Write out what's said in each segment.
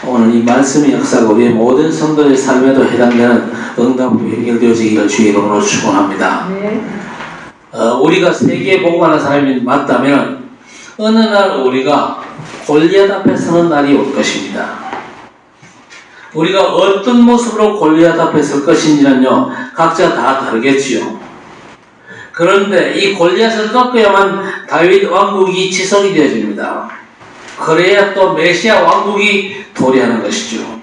오늘 이 말씀의 역사가 우리의 모든 성도의 삶에도 해당되는 응답으로 연결되어지기를 주의 이름으로 축원합니다. 우리가 세계에 복음하는 사람이 맞다면 어느 날 우리가 골리앗 앞에 서는 날이 올 것입니다. 우리가 어떤 모습으로 골리앗 앞에 설 것인지는요, 각자 다 다르겠지요. 그런데 이 골리앗을 꺾어야만 다윗 왕국이 지속이 되어집니다. 그래야 또 메시아 왕국이 도래하는 것이죠.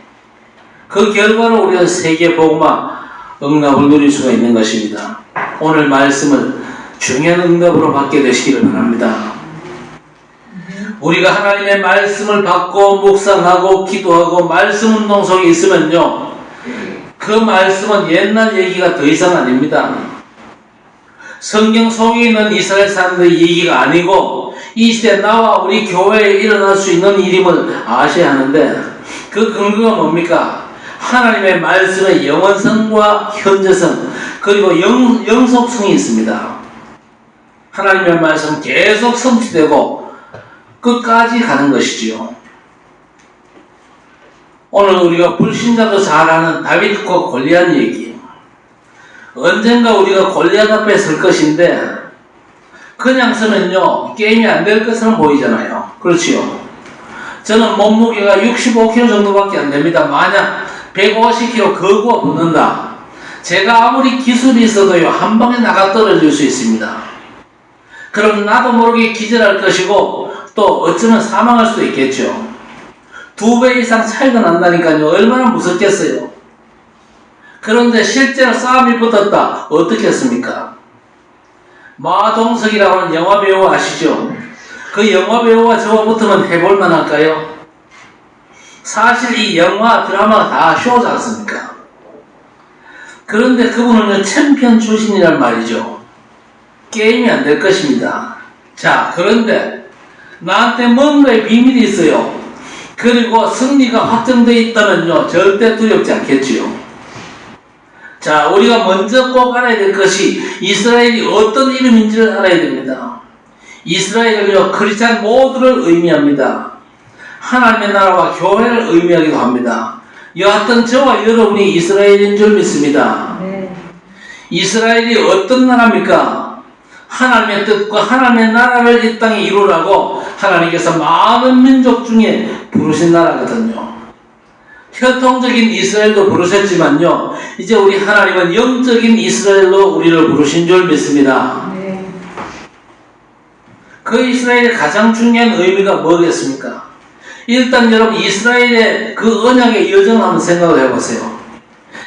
그 결과로 우리는 세계 복음화 응답을 누릴 수가 있는 것입니다. 오늘 말씀을 중요한 응답으로 받게 되시기를 바랍니다. 우리가 하나님의 말씀을 받고 묵상하고 기도하고 말씀 운동 속에 있으면요, 그 말씀은 옛날 얘기가 더 이상 아닙니다. 성경 속에 있는 이스라엘 사람들의 얘기가 아니고 이 시대 나와 우리 교회에 일어날 수 있는 일임을 아셔야 하는데, 그 근거가 뭡니까? 하나님의 말씀의 영원성과 현재성, 그리고 영속성이 있습니다. 하나님의 말씀은 계속 성취되고 끝까지 가는 것이지요. 오늘 우리가 불신자도 잘 아는 다윗과 골리앗 얘기, 언젠가 우리가 골리앗 앞에 설 것인데 그냥 서면요 게임이 안 될 것처럼 보이잖아요. 그렇지요. 저는 몸무게가 65kg 정도밖에 안 됩니다. 만약 150kg 거구가 붙는다, 제가 아무리 기술이 있어도요 한 방에 나가 떨어질 수 있습니다. 그럼 나도 모르게 기절할 것이고 또 어쩌면 사망할 수도 있겠죠. 2배 이상 차이가 난다니까요. 얼마나 무섭겠어요. 그런데 실제로 싸움이 붙었다, 어떻게 했습니까? 마동석이라고 하는 영화배우 아시죠? 그 영화배우와 저와 붙으면 해볼만 할까요? 사실 이 영화 드라마가 다 쇼지 않습니까? 그런데 그분은 챔피언 출신이란 말이죠. 게임이 안 될 것입니다. 자, 그런데 나한테 뭔가의 비밀이 있어요. 그리고 승리가 확정되어 있다면요 절대 두렵지 않겠지요. 자, 우리가 먼저 꼭 알아야 될 것이 이스라엘이 어떤 이름인지를 알아야 됩니다. 이스라엘은요 크리스찬 모두를 의미합니다. 하나님의 나라와 교회를 의미하기도 합니다. 여하튼 저와 여러분이 이스라엘인 줄 믿습니다. 이스라엘이 어떤 나라입니까? 하나님의 뜻과 하나님의 나라를 이 땅에 이루라고 하나님께서 많은 민족 중에 부르신 나라거든요. 혈통적인 이스라엘도 부르셨지만요, 이제 우리 하나님은 영적인 이스라엘로 우리를 부르신 줄 믿습니다. 그 이스라엘의 가장 중요한 의미가 뭐겠습니까? 일단 여러분 이스라엘의 그 언약의 여정을 한번 생각을 해보세요.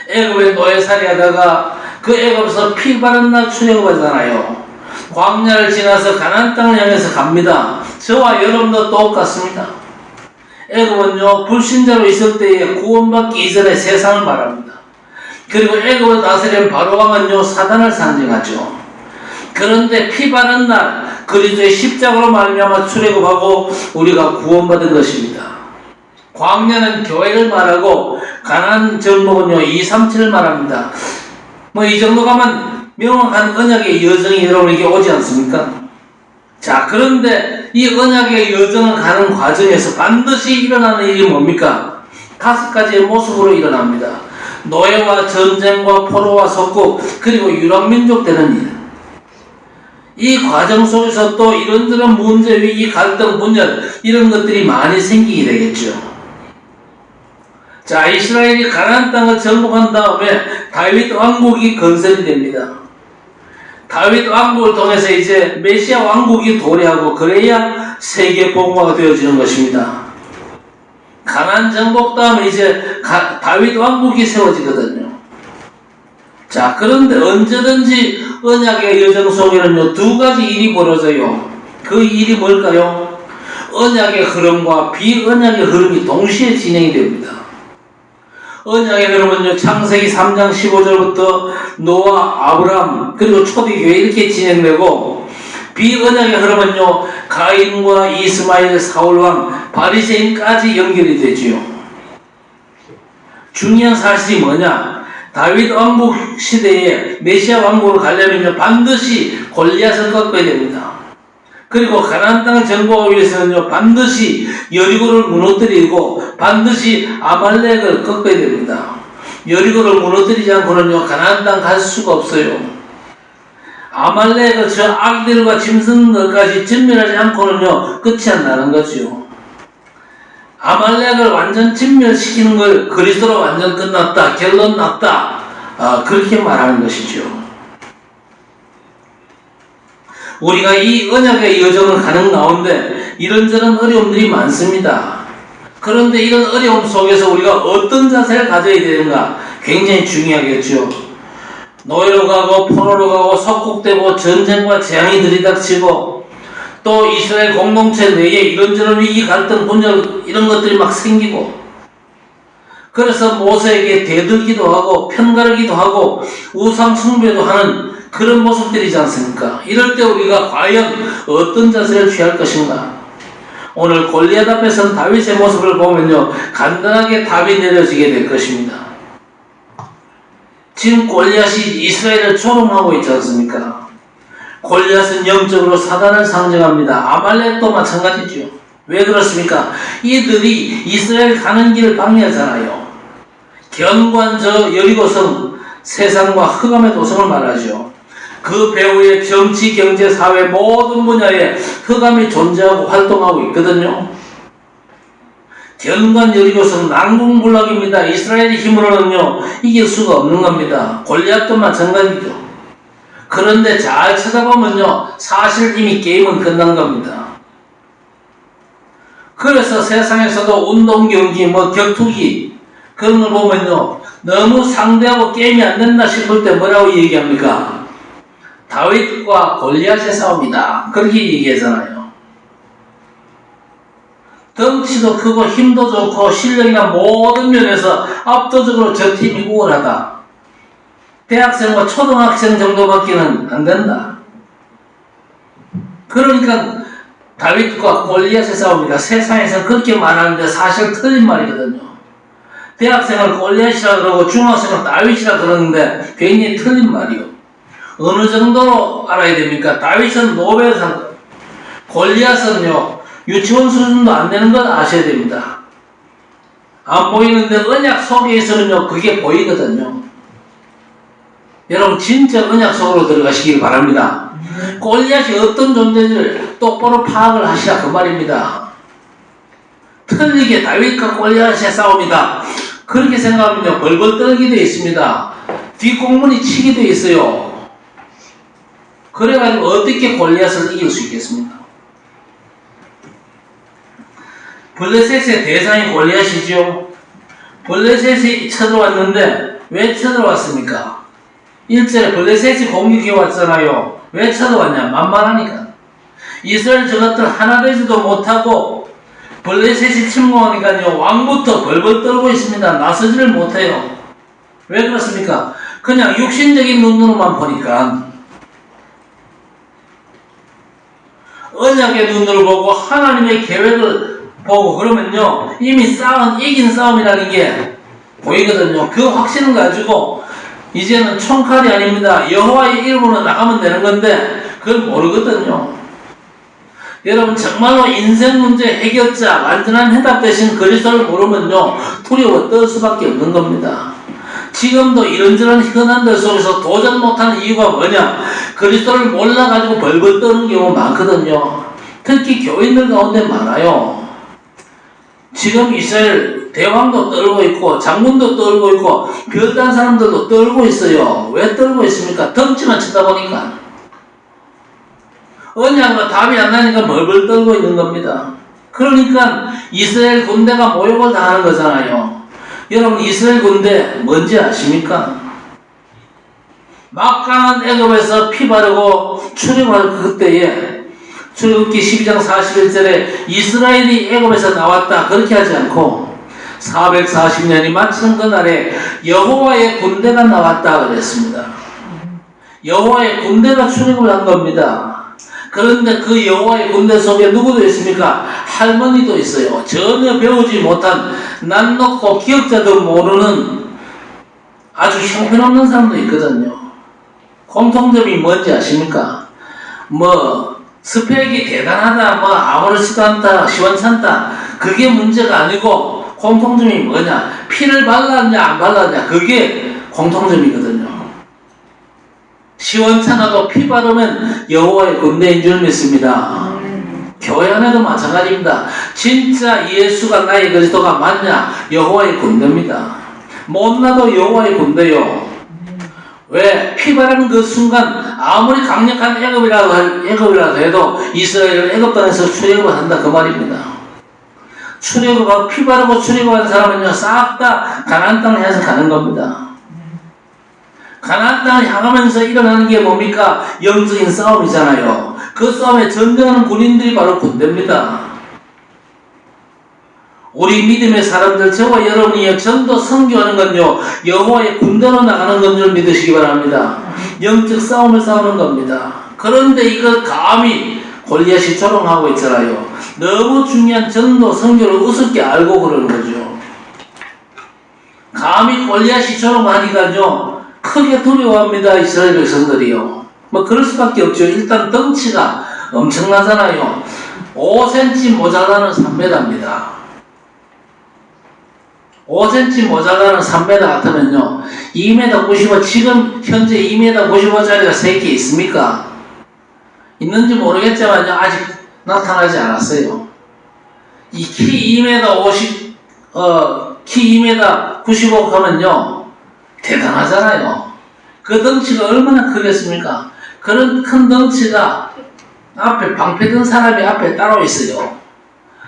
애굽에 노예살이 하다가 그 애굽에서 피 바른 날 출애굽하잖아요. 광야를 지나서 가나안 땅을 향해서 갑니다. 저와 여러분도 똑같습니다. 애굽은요 불신자로 있을 때에 구원받기 이전의 세상을 말합니다. 그리고 애굽을 다스린 바로왕은요 사단을 상징하죠. 그런데 피 바른 날 그리스도의 십자가로 말미암아 출애굽하고 우리가 구원받은 것입니다. 광야는 교회를 말하고 가나안 정복은요 237을 말합니다. 뭐 이 정도 가면 명확한 언약의 여정이 여러분에게 오지 않습니까? 자, 그런데 이 언약의 여정을 가는 과정에서 반드시 일어나는 일이 뭡니까? 5가지의 모습으로 일어납니다. 노예와 전쟁과 포로와 속국, 그리고 유랑민족 되는 일. 이 과정 속에서 또 이런저런 문제, 위기, 갈등, 분열, 이런 것들이 많이 생기게 되겠죠. 자, 이스라엘이 가나안 땅을 정복한 다음에 다윗 왕국이 건설이 됩니다. 다윗 왕국을 통해서 이제 메시아 왕국이 도래하고 그래야 세계 복음화가 되어지는 것입니다. 가나안 정복 다음에 이제 다윗 왕국이 세워지거든요. 자, 그런데 언제든지 언약의 여정 속에는요 2가지 일이 벌어져요. 그 일이 뭘까요? 언약의 흐름과 비언약의 흐름이 동시에 진행이 됩니다. 언약의 흐름은요 창세기 3장 15절부터 노아, 아브람, 그리고 초대교회 이렇게 진행되고, 비언약의 흐름은요 가인과 이스마엘, 사울왕, 바리새인까지 연결이 되지요. 중요한 사실이 뭐냐? 다윗 왕국 시대에 메시아 왕국으로 가려면요 반드시 골리앗을 꺾어야 됩니다. 그리고 가나안 땅을 정복하기 위해서는요, 반드시 여리고를 무너뜨리고 반드시 아말렉을 꺾어야 됩니다. 여리고를 무너뜨리지 않고는요, 가나안 땅 갈 수가 없어요. 아말렉을 저 악들과 짐승들까지 진멸하지 않고는요, 끝이 안 나는 거죠. 아말렉을 완전 진멸시키는 걸 그리스도로 완전 끝났다, 결론 났다, 그렇게 말하는 것이죠. 우리가 이 언약의 여정을 가는 가운데 이런저런 어려움들이 많습니다. 그런데 이런 어려움 속에서 우리가 어떤 자세를 가져야 되는가 굉장히 중요하겠죠. 노예로 가고 포로로 가고 속국되고 전쟁과 재앙이 들이닥치고 또 이스라엘 공동체 내에 이런저런 위기, 갈등, 분열 이런 것들이 막 생기고, 그래서 모세에게 대들기도 하고 편가르기도 하고 우상 숭배도 하는 그런 모습들이지 않습니까? 이럴 때 우리가 과연 어떤 자세를 취할 것인가? 오늘 골리앗 앞에 선 다윗의 모습을 보면요, 간단하게 답이 내려지게 될 것입니다. 지금 골리앗이 이스라엘을 조롱하고 있지 않습니까? 골리앗은 영적으로 사단을 상징합니다. 아말렉도 마찬가지죠. 왜 그렇습니까? 이들이 이스라엘 가는 길을 방해하잖아요. 견고한 저 여리고성, 세상과 흑암의 도성을 말하죠. 그 배후에 정치, 경제, 사회 모든 분야에 흑암이 존재하고 활동하고 있거든요. 견고한 여리고성 난공불락입니다. 이스라엘의 힘으로는요, 이길 수가 없는 겁니다. 골리앗도 마찬가지죠. 그런데 잘 쳐다보면요, 사실 이미 게임은 끝난 겁니다. 그래서 세상에서도 운동 경기, 격투기 그런 걸 보면요, 너무 상대하고 게임이 안 된다 싶을 때 뭐라고 얘기합니까? 다윗과 골리앗의 싸움이다, 그렇게 얘기하잖아요. 덩치도 크고 힘도 좋고 실력이나 모든 면에서 압도적으로 저 팀이 우월하다. 대학생과 초등학생 정도밖에는 안 된다. 그러니까 다윗과 골리앗의 싸움이다. 세상에서 그렇게 말하는데 사실 틀린 말이거든요. 대학생을 골리앗이라 그러고 중학생을 다윗이라 그러는데 굉장히 틀린 말이요. 어느 정도로 알아야 됩니까? 다윗은 노벨상, 골리앗은요, 유치원 수준도 안 되는 걸 아셔야 됩니다. 안 보이는데 언약 속에 있으면요, 그게 보이거든요. 여러분 진짜 언약 속으로 들어가시기 바랍니다. 골리앗이 어떤 존재인지를 똑바로 파악을 하시라 그 말입니다. 틀리게 다윗과 골리앗의 싸움이다, 그렇게 생각하면요, 벌벌 떨게 되어 있습니다. 뒷공문이 치게 되어 있어요. 그래가지고 어떻게 골리앗을 이길 수 있겠습니까? 블레셋의 대상이 골리앗이죠. 블레셋이 쳐들어왔는데 왜 쳐들어왔습니까? 1절에 블레셋이 공격해 왔잖아요. 왜 쳐들어왔냐? 만만하니까. 이스라엘 저것들 하나 되지도 못하고 블레셋이 침공하니까요, 왕부터 벌벌 떨고 있습니다. 나서지를 못해요. 왜 그렇습니까? 그냥 육신적인 눈으로만 보니까. 언약의 눈으로 보고 하나님의 계획을 보고 그러면요, 이미 이긴 싸움이라는 게 보이거든요. 그 확신을 가지고 이제는 총칼이 아닙니다. 여호와의 이름으로 나가면 되는 건데 그걸 모르거든요. 여러분 정말로 인생 문제 해결자, 완전한 해답 대신 그리스도를 모르면요, 두려워 떨 수밖에 없는 겁니다. 지금도 이런저런 현안들 속에서 도전 못하는 이유가 뭐냐? 그리스도를 몰라가지고 벌벌 떠는 경우 많거든요. 특히 교인들 가운데 많아요. 지금 이스라엘 대왕도 떨고 있고 장군도 떨고 있고 별다른 사람들도 떨고 있어요. 왜 떨고 있습니까? 덩치만 쳐다보니까. 언약으로 답이 안 나니까 벌벌 떨고 있는 겁니다. 그러니까 이스라엘 군대가 모욕을 당하는 거잖아요. 여러분 이스라엘 군대 뭔지 아십니까? 막강한 애굽에서 피 바르고 출애굽할 그때에 출애굽기 12장 41절에 이스라엘이 애굽에서 나왔다 그렇게 하지 않고 440년이 마치는 그날에 여호와의 군대가 나왔다 그랬습니다. 여호와의 군대가 출애굽을 한 겁니다. 그런데 그 여호와의 군대 속에 누구도 있습니까? 할머니도 있어요. 전혀 배우지 못한 난 놓고 기억자도 모르는 아주 형편없는 사람도 있거든요. 공통점이 뭔지 아십니까? 스펙이 대단하다, 뭐 아무렇지도 않다, 시원찮다, 그게 문제가 아니고 공통점이 뭐냐? 피를 발랐냐 안 발랐냐, 그게 공통점이거든요. 시원찮아도 피 바르면 여호와의 군대인 줄 믿습니다. 교회 안에도 마찬가지입니다. 진짜 예수가 나의 그리스도가 맞냐? 여호와의 군대입니다. 못나도 여호와의 군대요. 왜? 피 바르는 그 순간 아무리 강력한 애굽이라도 해도 이스라엘을 애굽 땅에서 출애굽을 한다, 그 말입니다. 출애굽하고 피 바르고 출애굽한 사람은요, 싹 다 가나안 땅을 향해서 가는 겁니다. 가나안 땅을 향하면서 일어나는 게 뭡니까? 영적인 싸움이잖아요. 그 싸움에 전쟁하는 군인들이 바로 군대입니다. 우리 믿음의 사람들, 저와 여러분이 전도 선교하는 건요, 여호와의 군대로 나가는 건 줄 믿으시기 바랍니다. 영적 싸움을 싸우는 겁니다. 그런데 이걸 감히 골리앗이 조롱하고 있잖아요. 너무 중요한 전도 선교를 우습게 알고 그러는 거죠. 감히 골리앗이 조롱하니까요, 크게 두려워합니다, 이스라엘 백성들이요. 뭐 그럴 수밖에 없죠. 일단 덩치가 엄청나잖아요. 5cm 모자라는 3m입니다. 5cm 모자라는 3m 같으면요, 2m 95, 지금 현재 2m 95짜리가 3개 있습니까? 있는지 모르겠지만요, 아직 나타나지 않았어요. 이 키 2m 50, 키 2m 95 하면요, 대단하잖아요. 그 덩치가 얼마나 크겠습니까? 그런 큰 덩치가 앞에 방패 든 사람이 앞에 따로 있어요.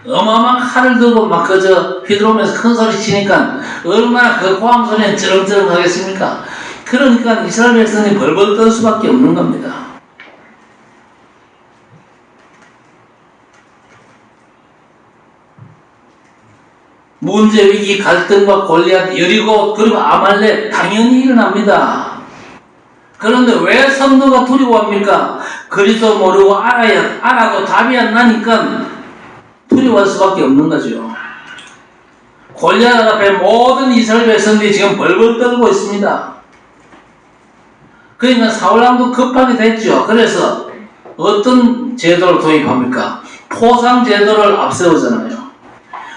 어마어마한 칼을 들고 막 그저 휘두르면서 큰 소리 치니까 얼마나 그 고함 소리는 쩌렁쩌렁 하겠습니까? 그러니까 이스라엘 백성이 벌벌 떨 수밖에 없는 겁니다. 문제, 위기, 갈등과 골리앗, 여리고, 그리고 아말렉 당연히 일어납니다. 그런데 왜 성도가 두려워합니까? 그리스도 모르고 알아도 답이 안 나니까 두려워할 수밖에 없는 거죠. 골리앗 앞에 모든 이스라엘 백성들이 지금 벌벌 떨고 있습니다. 그러니까 사울왕도 급하게 됐죠. 그래서 어떤 제도를 도입합니까? 포상 제도를 앞세우잖아요.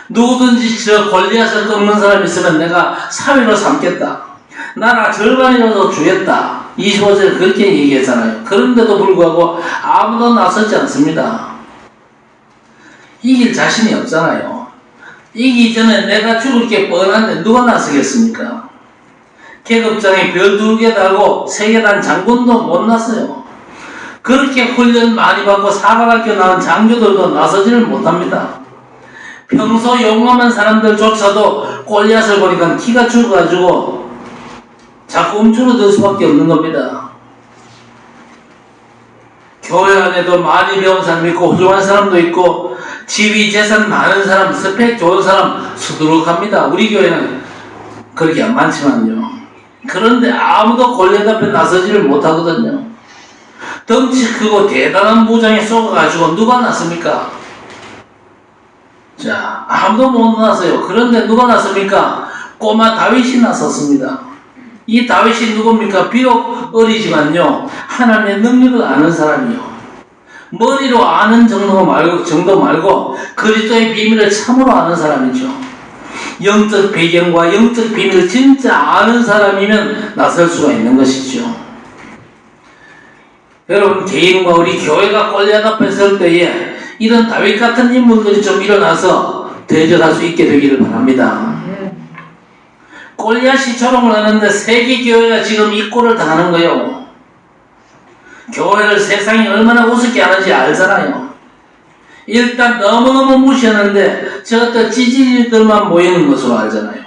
누구든지 저 골리앗을 꺾는 사람이 있으면 내가 사위로 삼겠다. 나라 절반이라도 주겠다. 25절에 그렇게 얘기했잖아요. 그런데도 불구하고 아무도 나서지 않습니다. 이길 자신이 없잖아요. 이기기 전에 내가 죽을 게 뻔한데 누가 나서겠습니까? 계급장에 별 2개 달고 3개 단 장군도 못 나서요. 그렇게 훈련 많이 받고 사관학교 나온 장교들도 나서지를 못합니다. 평소 용감한 사람들조차도 골리앗을 보니까 기가 죽어가지고 자꾸 움츠러들 수밖에 없는 겁니다. 교회 안에도 많이 배운 사람 있고 훌륭한 사람도 있고 지위 재산 많은 사람, 스펙 좋은 사람 수두룩합니다. 우리 교회는 그렇게 안 많지만요. 그런데 아무도 골리앗 앞에 나서지를 못하거든요. 덩치 크고 대단한 무장에 쏘아가지고 누가 나섭니까? 자, 아무도 못 나서요. 그런데 누가 나섭니까? 꼬마 다윗이 나섰습니다. 이 다윗이 누굽니까? 비록 어리지만요, 하나님의 능력을 아는 사람이요. 머리로 아는 정도 말고 그리스도의 비밀을 참으로 아는 사람이죠. 영적 배경과 영적 비밀을 진짜 아는 사람이면 나설 수가 있는 것이죠. 여러분, 개인과 우리 교회가 골리앗 앞에 설 때에 이런 다윗 같은 인물들이 좀 일어나서 대적할 수 있게 되기를 바랍니다. 골리앗이 조롱을 하는데 세계 교회가 지금 이 꼴을 당하는 거예요. 교회를 세상이 얼마나 우습게 하는지 알잖아요. 일단 너무너무 무시하는데 저것들 찌질이들만 모이는 것으로 알잖아요.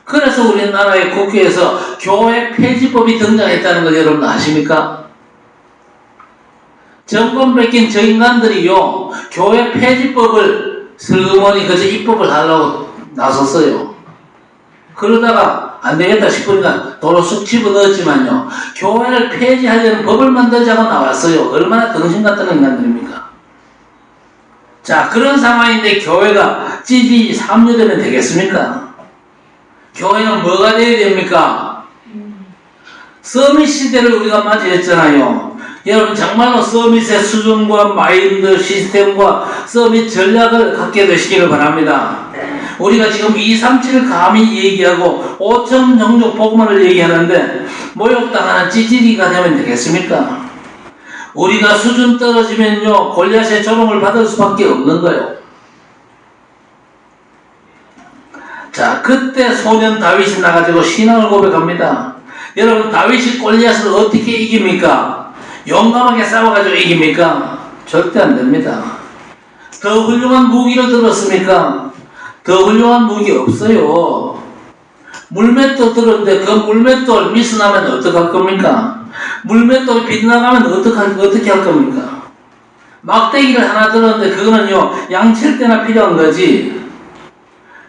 그래서 우리나라의 국회에서 교회 폐지법이 등장했다는 걸 여러분 아십니까? 정권 뺏긴 저 인간들이요, 교회 폐지법을 슬그머니 그저 입법을 하려고 나섰어요. 그러다가 안 되겠다 싶으니까 도로 쑥 집어넣었지만요, 교회를 폐지하려는 법을 만들자고 나왔어요. 얼마나 등신 같은 인간들입니까? 자, 그런 상황인데 교회가 찌질이 삼류되면 되겠습니까? 교회는 뭐가 되어야 됩니까? 서밋 시대를 우리가 맞이했잖아요. 여러분 정말로 서밋의 수준과 마인드 시스템과 서밋 전략을 갖게 되시기를 바랍니다. 우리가 지금 237 감히 얘기하고 5천 종족 복음을 얘기하는데 모욕당하는 찌질이가 되면 되겠습니까? 우리가 수준 떨어지면요 골리앗의 조롱을 받을 수밖에 없는 거예요. 자, 그때 소년 다윗이 나가지고 신앙을 고백합니다. 여러분, 다윗이 골리앗을 어떻게 이깁니까? 용감하게 싸워가지고 이깁니까? 절대 안 됩니다. 더 훌륭한 무기를 들었습니까? 더 훌륭한 무기 없어요. 물맷돌 들었는데 그 물맷돌 미스나면 어떡할 겁니까? 물맷돌이 빗나가면 어떻게 할 겁니까? 막대기를 하나 들었는데 그거는요 양칠 때나 필요한 거지.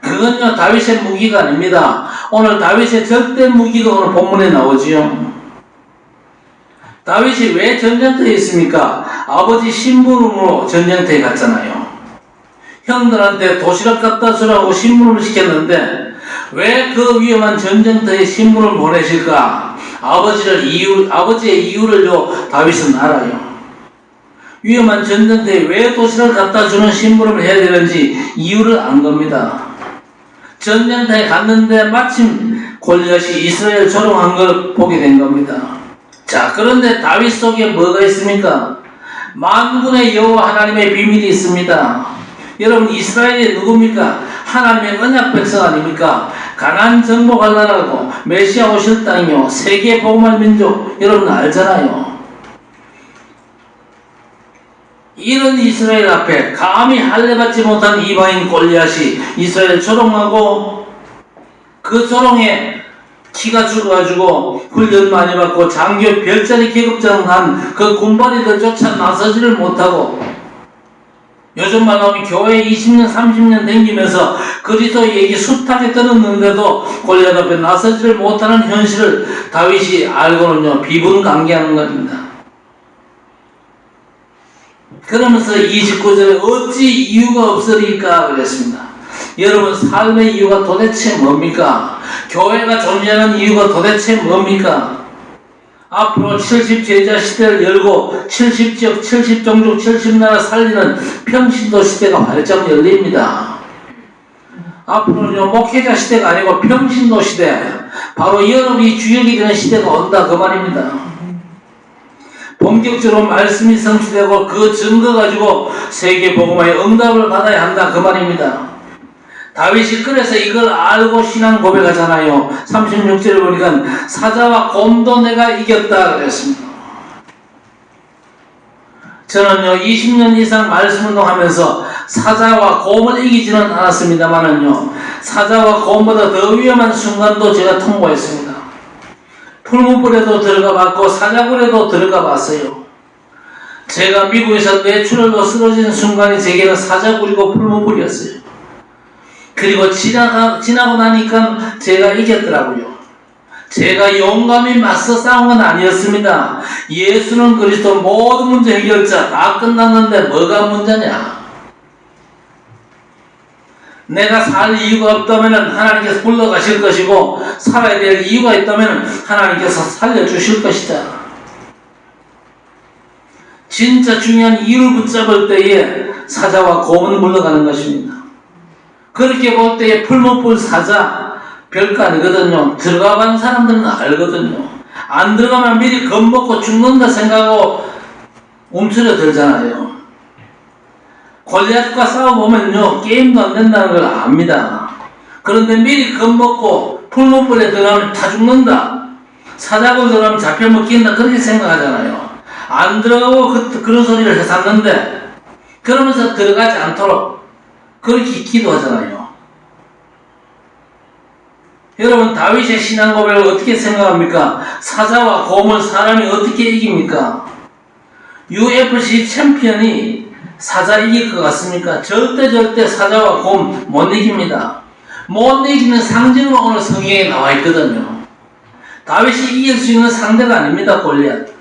그건요 다윗의 무기가 아닙니다. 오늘 다윗의 절대 무기가 오늘 본문에 나오지요. 다윗이 왜 전쟁터에 있습니까? 아버지 심부름으로 전쟁터에 갔잖아요. 형들한테 도시락 갖다 주라고 심부름을 시켰는데 왜 그 위험한 전쟁터에 심부름을 보내실까? 아버지의 이유를요 다윗은 알아요. 위험한 전쟁터에 왜 도시락을 갖다 주는 심부름을 해야 되는지 이유를 안 겁니다. 전쟁터에 갔는데 마침 골리앗이 이스라엘 조롱한 걸 보게 된 겁니다. 자, 그런데 다윗 속에 뭐가 있습니까? 만군의 여호와 하나님의 비밀이 있습니다. 여러분, 이스라엘이 누굽니까? 하나님의 언약 백성 아닙니까? 가나안 정복하려고 메시아 오실 땅이요 세계 복음할 민족, 여러분 알잖아요. 이런 이스라엘 앞에 감히 할례받지 못한 이방인 골리앗이 이스라엘 조롱하고 그 조롱에 키가 죽어가지고 훈련 많이 받고 장교 별자리 계급장 한 그 군발이들 쫓아 나서지를 못하고 요즘 말로 하면 교회 20년 30년 댕기면서 그리스도 얘기 숱하게 들었는데도 골리앗 앞에 나서지를 못하는 현실을 다윗이 알고는요 비분강개하는 겁니다. 그러면서 29절에 어찌 이유가 없으리까 그랬습니다. 여러분, 삶의 이유가 도대체 뭡니까? 교회가 존재하는 이유가 도대체 뭡니까? 앞으로 70제자 시대를 열고 70지역, 70종족, 70나라 살리는 평신도 시대가 활짝 열립니다. 앞으로는 목회자 시대가 아니고 평신도 시대, 바로 여러분이 주역이 되는 시대가 온다 그 말입니다. 본격적으로 말씀이 성취되고 그 증거 가지고 세계 복음화의 응답을 받아야 한다 그 말입니다. 다윗이 그래서 이걸 알고 신앙 고백하잖아요. 36절을 보니까 사자와 곰도 내가 이겼다 그랬습니다. 저는요 20년 이상 말씀 운동하면서 사자와 곰을 이기지는 않았습니다만은요 사자와 곰보다 더 위험한 순간도 제가 통과했습니다. 풀무불에도 들어가 봤고 사자굴에도 들어가 봤어요. 제가 미국에서 뇌출혈로 쓰러진 순간이 제게는 사자굴이고 풀무불이었어요. 그리고 지나고 나니까 제가 이겼더라고요. 제가 용감히 맞서 싸운 건 아니었습니다. 예수는 그리스도 모든 문제 해결자 다 끝났는데 뭐가 문제냐? 내가 살 이유가 없다면 하나님께서 불러가실 것이고 살아야 될 이유가 있다면 하나님께서 살려주실 것이다. 진짜 중요한 이유를 붙잡을 때에 사자와 곰은 물러가는 것입니다. 그렇게 볼 때에 풀무불 사자 별거 아니거든요. 들어가본 사람들은 알거든요. 안 들어가면 미리 겁먹고 죽는다 생각하고 움츠려 들잖아요. 골리앗과 싸워보면요 게임도 안 된다는 걸 압니다. 그런데 미리 겁먹고 풀무불에 들어가면 다 죽는다, 사자굴 들어가면 잡혀먹긴다 그렇게 생각하잖아요. 안 들어가고 그런 소리를 해샀는데 그러면서 들어가지 않도록 그렇게 기도하잖아요. 여러분, 다윗의 신앙 고백을 어떻게 생각합니까? 사자와 곰을 사람이 어떻게 이깁니까? UFC 챔피언이 사자 이길 것 같습니까? 절대 사자와 곰 못 이깁니다. 못 이기는 상징으로 오늘 성경에 나와 있거든요. 다윗이 이길 수 있는 상대가 아닙니다, 골리앗.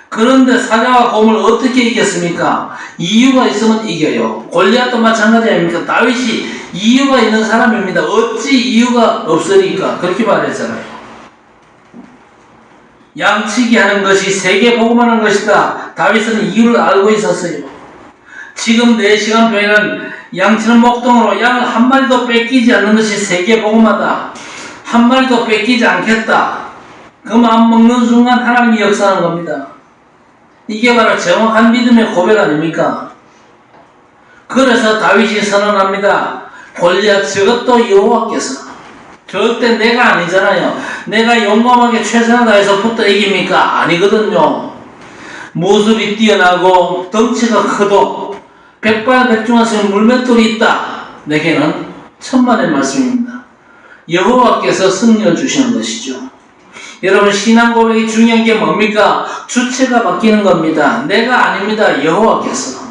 그런데 사자와 곰을 어떻게 이겼습니까? 이유가 있으면 이겨요. 골리앗도 마찬가지 아닙니까? 다윗이 이유가 있는 사람입니다. 어찌 이유가 없으니까 그렇게 말했잖아요. 양치기 하는 것이 세계 복음하는 것이다. 다윗은 이유를 알고 있었어요. 지금 4시간표에는 양치는 목동으로 양을 한 마리도 뺏기지 않는 것이 세계 복음하다. 한 마리도 뺏기지 않겠다. 그 마음 먹는 순간 하나님이 역사하는 겁니다. 이게 바로 정확한 믿음의 고백 아닙니까? 그래서 다윗이 선언합니다. 골리앗 저것도 여호와께서. 절대 내가 아니잖아요. 내가 용감하게 최선을 다해서 붙어 이깁니까? 아니거든요. 모습이 뛰어나고 덩치가 커도 백발백중한 물맷돌이 있다. 내게는 천만의 말씀입니다. 여호와께서 승리를 주시는 것이죠. 여러분, 신앙 고백이 중요한 게 뭡니까? 주체가 바뀌는 겁니다. 내가 아닙니다. 여호와께서.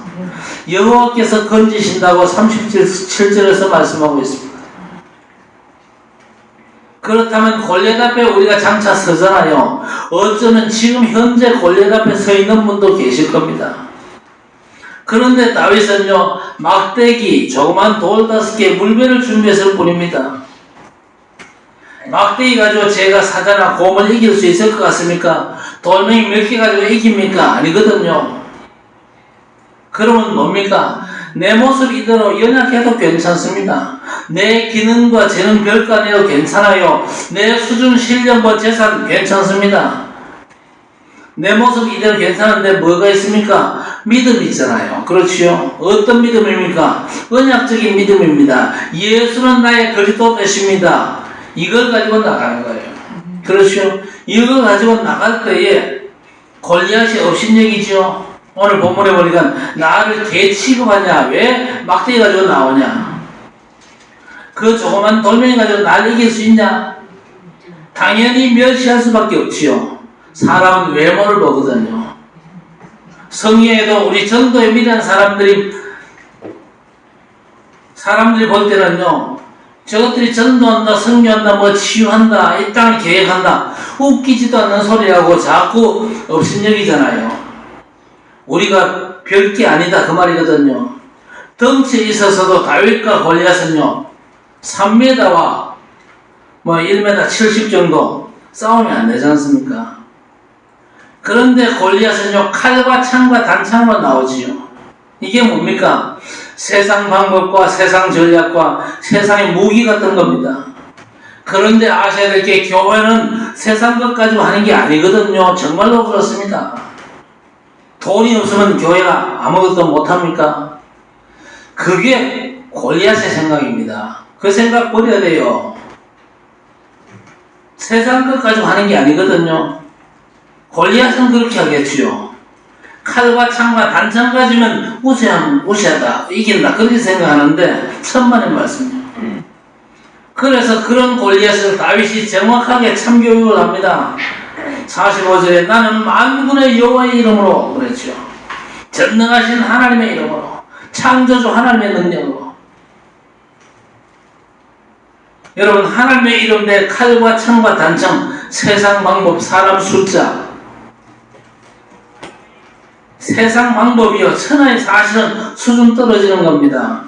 여호와께서 건지신다고 37절에서 말씀하고 있습니다. 그렇다면 골리앗 앞에 우리가 장차 서잖아요. 어쩌면 지금 현재 골리앗 앞에 서 있는 분도 계실 겁니다. 그런데 다윗은요, 막대기 조그만 돌 5개 물배를 준비했을 뿐입니다. 막대기 가지고 제가 사자나 곰을 이길 수 있을 것 같습니까? 돌멩이 몇 개 가지고 이깁니까? 아니거든요. 그러면 뭡니까? 내 모습 이대로 연약해도 괜찮습니다. 내 기능과 재능 별거 아니어도 괜찮아요. 내 수준, 실력, 재산 괜찮습니다. 내 모습 이대로 괜찮은데 뭐가 있습니까? 믿음이 있잖아요. 그렇지요? 어떤 믿음입니까? 언약적인 믿음입니다. 예수는 나의 그리스도 되십니다. 이걸 가지고 나가는 거예요. 그렇죠? 이걸 가지고 나갈 때에 골리앗이 업신여기죠. 오늘 본문에 보니까 나를 개 취급하냐? 왜 막대기 가지고 나오냐? 그 조그만 돌멩이 가지고 나를 이길 수 있냐? 당연히 멸시할 수밖에 없지요. 사람은 외모를 보거든요. 성경에도 우리 전도에 미련한 사람들이 볼 때는요, 저것들이 전도한다, 선교한다, 치유한다, 이 땅을 계획한다, 웃기지도 않는 소리라고 자꾸 업신여기잖아요. 우리가 별게 아니다 그 말이거든요. 덩치에 있어서도 다윗과 골리앗은요, 3m와 1m 70 정도 싸우면 안 되지 않습니까? 그런데 골리앗은요, 칼과 창과 단창으로 나오지요. 이게 뭡니까? 세상 방법과 세상 전략과 세상의 무기 같은 겁니다. 그런데 아셔야 될 게 교회는 세상 것 가지고 하는 게 아니거든요. 정말로 그렇습니다. 돈이 없으면 교회가 아무것도 못합니까? 그게 골리앗의 생각입니다. 그 생각 버려야 돼요. 세상 것 가지고 하는 게 아니거든요. 골리앗은 그렇게 하겠지요. 칼과 창과 단창 가지면 우세하다, 이긴다, 그렇게 생각하는데 천만의 말씀이에요. 그래서 그런 골리앗을 다윗이 정확하게 참교육을 합니다. 45절에 나는 만군의 여호와의 이름으로 그랬죠. 전능하신 하나님의 이름으로, 창조주 하나님의 능력으로. 여러분, 하나님의 이름 내 칼과 창과 단창, 세상 방법, 사람 숫자, 세상 방법이요, 천하의 사실은 수준 떨어지는 겁니다.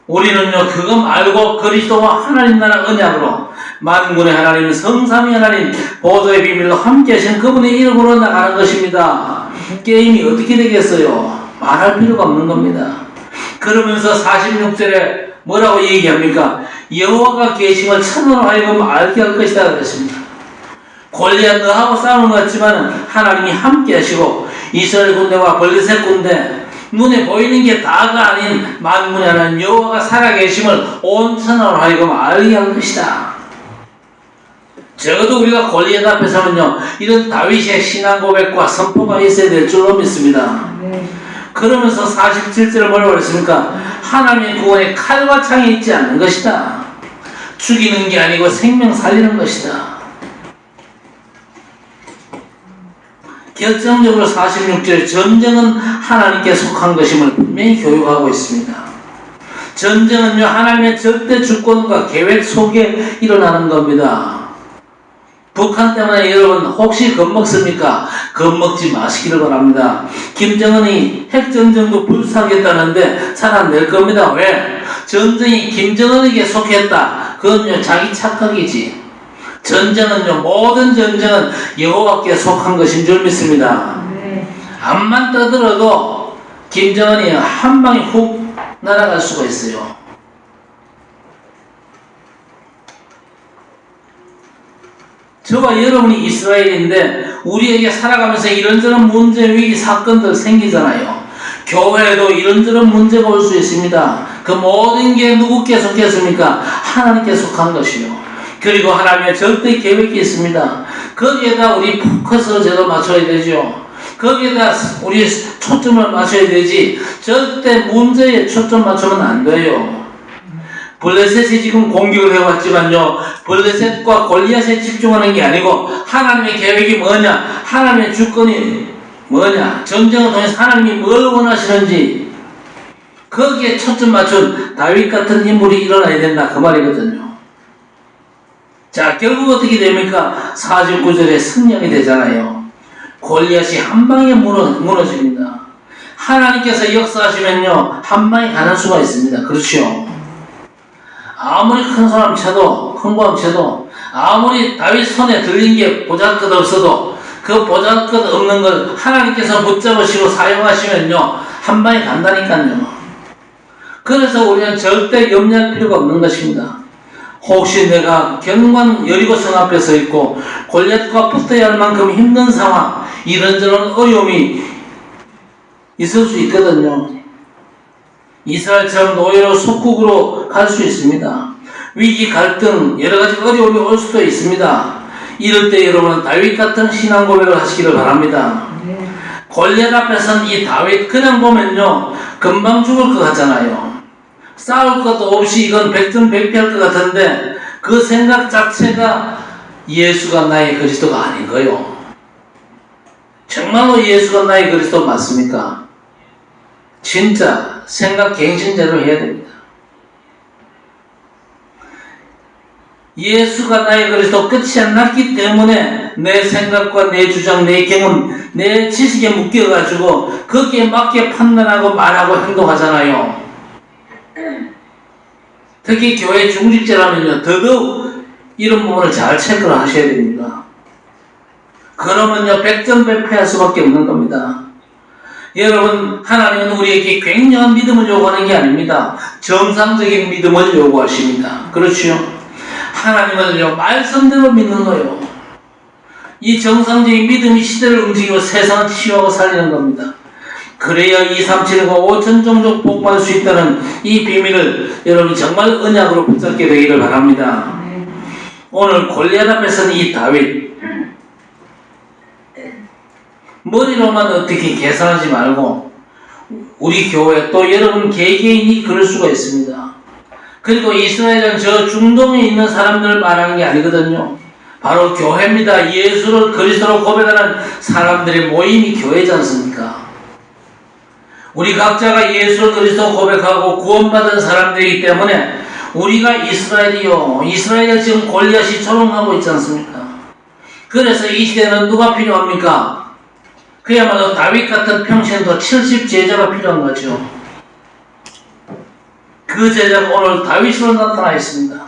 우리는요, 그거 말고 그리스도와 하나님 나라 언약으로 만군의 하나님, 성삼위 하나님, 보도의 비밀로 함께 하신 그분의 이름으로 나가는 것입니다. 게임이 어떻게 되겠어요? 말할 필요가 없는 겁니다. 그러면서 46절에 뭐라고 얘기합니까? 여호와가 계심을 천으로 하여금 알게 할 것이다 그랬습니다. 골리앗 너하고 싸우는 것 같지만 하나님이 함께 하시고 이스라엘 군대와 블레셋 군대, 눈에 보이는 게 다가 아닌 만군의 하나님 여호와가 살아계심을 온 천하로 하여금 알게 할 것이다. 적어도 우리가 골리앗 앞에 서면요, 이런 다윗의 신앙 고백과 선포가 있어야 될 줄로 믿습니다. 그러면서 47절을 뭐라고 했습니까? 하나님의 구원에 칼과 창이 있지 않는 것이다. 죽이는 게 아니고 생명 살리는 것이다. 결정적으로 46절, 전쟁은 하나님께 속한 것임을 분명히 교육하고 있습니다. 전쟁은요, 하나님의 절대 주권과 계획 속에 일어나는 겁니다. 북한 때문에 여러분 혹시 겁먹습니까? 겁먹지 마시기를 바랍니다. 김정은이 핵전쟁도 불사하겠다는데 잘 안 될 겁니다. 왜? 전쟁이 김정은에게 속했다. 그건요, 자기 착각이지. 전쟁은요, 모든 전쟁은 여호와께 속한 것인 줄 믿습니다. 암만 떠들어도 김정은이 한 방에 훅 날아갈 수가 있어요. 저와 여러분이 이스라엘인데 우리에게 살아가면서 이런저런 문제, 위기, 사건들 생기잖아요. 교회에도 이런저런 문제가 올 수 있습니다. 그 모든 게 누구께 속했습니까? 하나님께 속한 것이요. 그리고 하나님의 절대 계획이 있습니다. 거기에다 우리 포커스를 제대로 맞춰야 되죠. 거기에다 우리 초점을 맞춰야 되지, 절대 문제에 초점 맞추면 안 돼요. 블레셋이 지금 공격을 해왔지만요, 블레셋과 골리앗에 집중하는 게 아니고 하나님의 계획이 뭐냐, 하나님의 주권이 뭐냐, 전쟁을 통해서 하나님이 뭘 원하시는지 거기에 초점 맞춘 다윗 같은 인물이 일어나야 된다, 그 말이거든요. 자, 결국 어떻게 됩니까? 49절에 승리하게 되잖아요. 골리앗이 한 방에 무너집니다. 하나님께서 역사하시면요, 한 방에 가는 수가 있습니다. 그렇죠? 아무리 큰 사람 쳐도, 큰 거함 쳐도, 아무리 다윗 손에 들린 게 보잘것 없어도 그 보잘것 없는 걸 하나님께서 붙잡으시고 사용하시면요, 한 방에 간다니까요. 그래서 우리는 절대 염려할 필요가 없는 것입니다. 혹시 내가 견고한 여리고성 앞에 서 있고 골리앗과 붙어야 할 만큼 힘든 상황, 이런저런 어려움이 있을 수 있거든요. 이스라엘처럼 노예로 속국으로 갈 수 있습니다. 위기, 갈등, 여러가지 어려움이 올 수도 있습니다. 이럴 때 여러분은 다윗 같은 신앙 고백을 하시기를 바랍니다. 골리앗 앞에 선 이 다윗 그냥 보면요, 금방 죽을 것 같잖아요. 싸울 것도 없이 이건 백전백패할 것 같은데 그 생각 자체가 예수가 나의 그리스도가 아닌 거요. 정말로 예수가 나의 그리스도 맞습니까? 진짜 생각 갱신제로 해야 됩니다. 예수가 나의 그리스도 끝이 안 났기 때문에 내 생각과 내 주장, 내 경험, 내 지식에 묶여가지고 거기에 맞게 판단하고 말하고 행동하잖아요. 특히 교회 중직자라면요, 더더욱 이런 부분을 잘 체크를 하셔야 됩니다. 그러면요, 백전백패할 수밖에 없는 겁니다. 여러분, 하나님은 우리에게 굉장한 믿음을 요구하는 게 아닙니다. 정상적인 믿음을 요구하십니다. 그렇죠? 하나님은요, 말씀대로 믿는 거예요. 이 정상적인 믿음이 시대를 움직이고 세상을 치유하고 살리는 겁니다. 그래야 237과 5천 종족 복받을 수 있다는 이 비밀을 여러분이 정말 언약으로 붙잡게 되기를 바랍니다. 오늘 골리앗 앞에 선 이 다윗, 머리로만 어떻게 계산하지 말고 우리 교회 또 여러분 개개인이 그럴 수가 있습니다. 그리고 이스라엘은 저 중동에 있는 사람들을 말하는 게 아니거든요. 바로 교회입니다. 예수를 그리스도로 고백하는 사람들의 모임이 교회지 않습니까? 우리 각자가 예수를 그리스도 고백하고 구원받은 사람들이기 때문에 우리가 이스라엘이요, 이스라엘이 지금 골리앗이 조롱하고 있지 않습니까? 그래서 이 시대는 누가 필요합니까? 그야말로 다윗 같은 평생도 70제자가 필요한 거죠. 그 제자가 오늘 다윗으로 나타나 있습니다.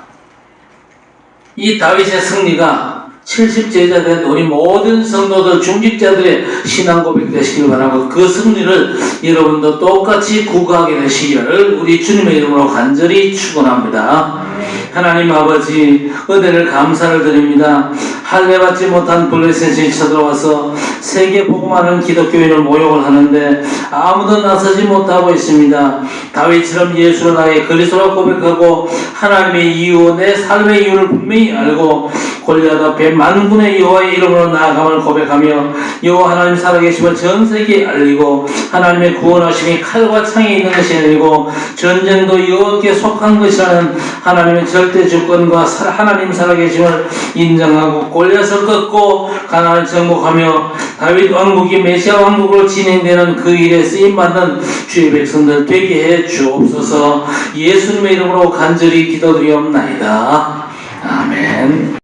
이 다윗의 승리가 70제자 된 우리 모든 성도들, 중직자들의 신앙 고백 되시길 바라고, 그 승리를 여러분도 똑같이 구가하게 되시기를 우리 주님의 이름으로 간절히 축원합니다. 하나님 아버지, 은혜를 감사를 드립니다. 할례받지 못한 블레셋이 쳐들어와서 세계 복음하는 기독교인을 모욕을 하는데 아무도 나서지 못하고 있습니다. 다윗처럼 예수를 나의 그리스도라 고백하고 하나님의 이유, 내 삶의 이유를 분명히 알고 골리앗 앞에 만군의 여호와의 이름으로 나아감을 고백하며 여호와 하나님 살아계심을 전 세계에 알리고 하나님의 구원하심이 칼과 창에 있는 것이 아니고 전쟁도 여호와께 속한 것이라는 하나님의 절대 주권과 하나님 살아계심을 인정하고 골리앗을 꺾고 가나안을 정복하며 다윗 왕국이 메시아 왕국으로 진행되는 그 일에 쓰임받는 주의 백성들 되게 해 주옵소서. 예수님의 이름으로 간절히 기도드리옵나이다. 아멘.